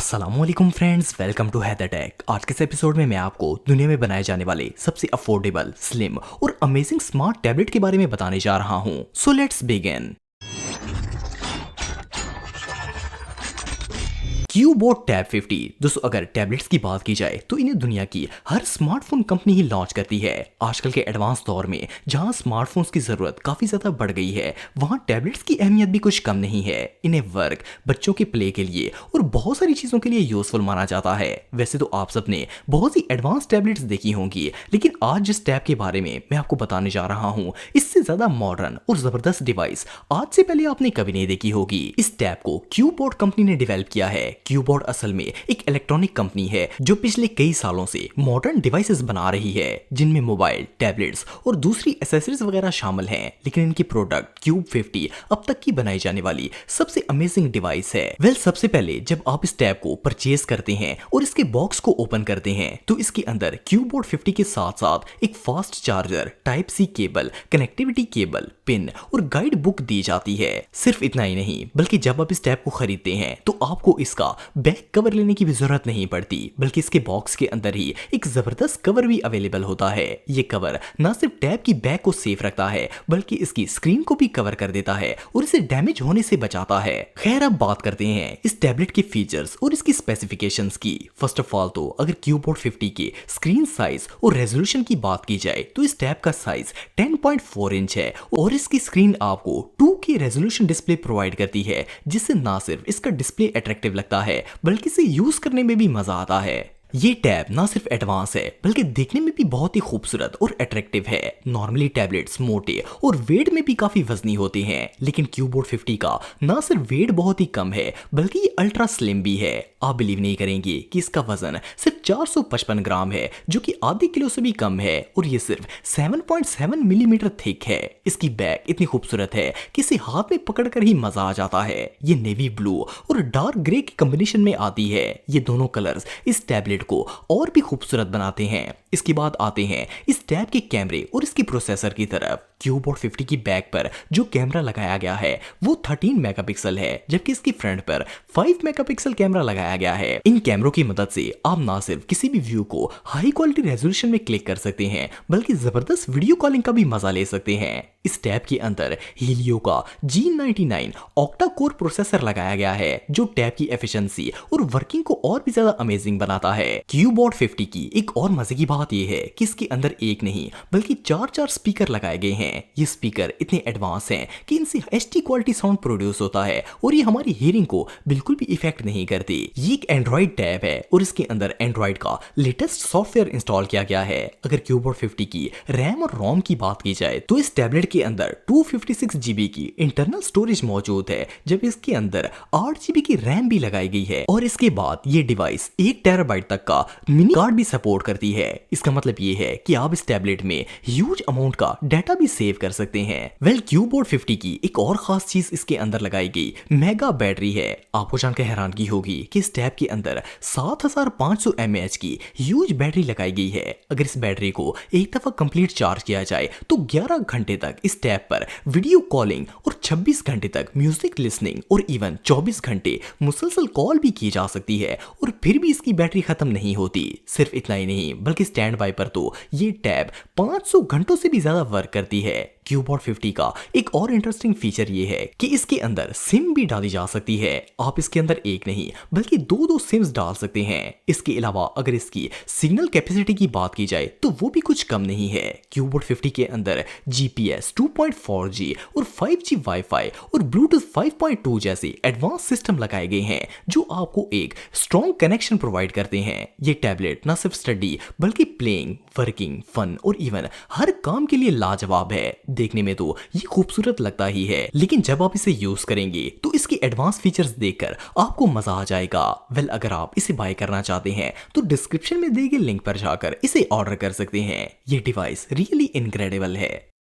अस्सलामुअलैकुम friends, welcome to Haider tech. आज के इस एपिसोड में मैं आपको दुनिया में बनाए जाने वाले सबसे अफोर्डेबल, स्लिम और अमेजिंग स्मार्ट टैबलेट के बारे में बताने जा रहा हूं। So let's begin. Cuboid tab 50। दोस्तों, अगर टैबलेट्स की बात की जाए तो इन्हें दुनिया की हर स्मार्टफोन कंपनी ही लॉन्च करती है। आजकल के एडवांस दौर में जहां स्मार्टफोन्स की जरूरत काफी ज्यादा बढ़ गई है, वहां टैबलेट्स की अहमियत भी कुछ कम नहीं है। इन्हें वर्क, बच्चों के प्ले के लिए और बहुत सारी चीजों के लिए यूजफुल माना जाता है। वैसे तो आप सबने बहुत सी एडवांस टैबलेट्स देखी होंगी, लेकिन आज जिस टैब के बारे में मैं आपको बताने जा रहा हूँ, इससे ज्यादा मॉडर्न और जबरदस्त डिवाइस आज से पहले आपने कभी नहीं देखी होगी। इस टैब को क्यूबोर्ड कंपनी ने डेवलप किया है। क्यूबोर्ड असल में एक इलेक्ट्रॉनिक कंपनी है जो पिछले कई सालों से मॉडर्न डिवाइसेस बना रही है, जिनमें मोबाइल, टैबलेट्स और दूसरी एसेसरीज वगैरह शामिल हैं। लेकिन इनकी प्रोडक्ट क्यूब 50 अब तक की बनाई जाने वाली सबसे अमेजिंग डिवाइस है। सबसे पहले जब आप इस टैब को परचेज करते हैं और इसके बॉक्स को ओपन करते हैं तो इसके अंदर क्यूबोर्ड 50 के साथ साथ एक fast charger, type C cable, connectivity cable, pin और गाइड बुक दी जाती है। सिर्फ इतना ही नहीं, बल्कि जब आप इस टैब को खरीदते हैं तो आपको इसका बैक कवर लेने की भी जरूरत नहीं पड़ती, बल्कि इसके बॉक्स के अंदर ही एक जबरदस्त कवर भी अवेलेबल होता है। ये कवर न सिर्फ टैब की बैक को सेफ रखता है, बल्कि इसकी स्क्रीन को भी कवर कर देता है और इसे डैमेज होने से बचाता है। खैर, अब बात करते हैं इस टैबलेट के फीचर्स और इसकी स्पेसिफिकेशंस की। फर्स्ट ऑफ ऑल तो अगर क्यूबोर्ड 50 के स्क्रीन साइज और रेजोल्यूशन की बात की जाए तो इस टैब का साइज 10.4 इंच है और इसकी स्क्रीन आपको 2K रेजोल्यूशन डिस्प्ले प्रोवाइड करती है, जिससे ना सिर्फ इसका डिस्प्ले अट्रैक्टिव लगता है, बल्कि इसे यूज करने में भी मजा आता है। ये टैब ना सिर्फ एडवांस है, बल्कि देखने में भी बहुत ही खूबसूरत और अट्रैक्टिव है। नॉर्मली टैबलेट्स मोटे और वेट में भी काफी वजनी होते हैं, लेकिन क्यूबोर्ड 50 का ना सिर्फ वेट बहुत ही कम है, बल्कि ये अल्ट्रा स्लिम भी है। आप बिलीव नहीं करेंगे कि इसका वजन सिर्फ 455 ग्राम है, जो कि आधे किलो से भी कम है, और ये सिर्फ 7.7 मिलीमीटर थिक है। इसकी बैक इतनी खूबसूरत है कि इसे हाथ में पकड़कर ही मजा आ जाता है। ये नेवी ब्लू और डार्क ग्रे की कॉम्बिनेशन में आती है। ये दोनों कलर्स इस टैबलेट को और भी खूबसूरत बनाते हैं। इसके बाद आते हैं इस टैब के कैमरे और इसकी प्रोसेसर की तरफ। क्यूबोर्ड 50 की बैक पर जो कैमरा लगाया गया है वो 13 मेगापिक्सल है, जबकि इसकी फ्रंट पर 5 मेगापिक्सल कैमरा लगाया गया है। इन कैमरों की मदद से आप ना सिर्फ किसी भी व्यू को हाई क्वालिटी रेजोल्यूशन में क्लिक कर सकते हैं, बल्कि जबरदस्त वीडियो कॉलिंग का भी मजा ले सकते हैं। इस टैब के अंदर हीलियो का G99 ऑक्टा कोर प्रोसेसर लगाया गया है, जो टैब की एफिशिएंसी और वर्किंग को और भी ज्यादा अमेजिंग बनाता है। क्यूबोर्ड 50 की एक और मजे की बात यह है कि इसके अंदर एक नहीं बल्कि 4 स्पीकर लगाए गए हैं। ये स्पीकर इतने एडवांस हैं कि इनसे HD क्वालिटी साउंड प्रोड्यूस होता है और ये हमारी हियरिंग को बिल्कुल भी इफेक्ट नहीं करती। ये एक एंड्रॉइड टैब है और इसके अंदर एंड्रॉइड का लेटेस्ट सॉफ्टवेयर इंस्टॉल किया गया है। अगर क्यूबोर्ड 50 की रैम और रोम की बात की जाए तो इस टैबलेट के अंदर 256 GB की इंटरनल स्टोरेज मौजूद है, जब इसके अंदर 8 GB की रैम भी लगाई गई है। और इसके बाद ये डिवाइस 1 टेराबाइट तक का मिनी कार्ड भी सपोर्ट करती है। इसका मतलब ये है कि आप इस टैबलेट में ह्यूज अमाउंट का डाटा भी सेव कर सकते हैं। क्यूबोर्ड 50 की एक और खास चीज इसके अंदर लगाई गई मेगा बैटरी है। आपको जानकर हैरानगी होगी कि इस टैब के अंदर 7500 mAh की ह्यूज बैटरी लगाई गई है। अगर इस बैटरी को एक दफा कंप्लीट चार्ज किया जाए तो 11 घंटे तक इस टैब पर वीडियो कॉलिंग और 26 घंटे तक म्यूजिक लिसनिंग और इवन 24 घंटे मुसलसल कॉल भी की जा सकती है, और फिर भी इसकी बैटरी खत्म नहीं होती। सिर्फ इतना ही नहीं, बल्कि स्टैंड बाय पर तो ये टैब 500 घंटों से भी ज्यादा वर्क करती है। क्यूबोर्ड 50 का एक और इंटरेस्टिंग फीचर ये है कि इसके अंदर सिम भी डाली जा सकती है। आप इसके अंदर एक नहीं बल्कि दो सिम्स डाल सकते हैं। इसके अलावा अगर इसकी सिग्नल कैपेसिटी की बात की जाए तो वो भी कुछ कम नहीं है। क्यूबोर्ड 50 के अंदर GPS 2.4G और 5G वाईफाई और ब्लूटूथ 5.2 जैसे एडवांस सिस्टम लगाए गए हैं, जो आपको एक स्ट्रॉन्ग कनेक्शन प्रोवाइड करते हैं। ये टैबलेट न सिर्फ स्टडी बल्कि प्लेइंग, वर्किंग, फन और इवन हर काम के लिए लाजवाब है। देखने में तो ये खूबसूरत लगता ही है, लेकिन जब आप इसे यूज करेंगे तो इसके एडवांस फीचर्स देखकर आपको मजा आ जाएगा। अगर आप इसे बाय करना चाहते हैं तो डिस्क्रिप्शन में दिए गए लिंक पर जाकर इसे ऑर्डर कर सकते हैं। ये डिवाइस रियली इनक्रेडिबल है।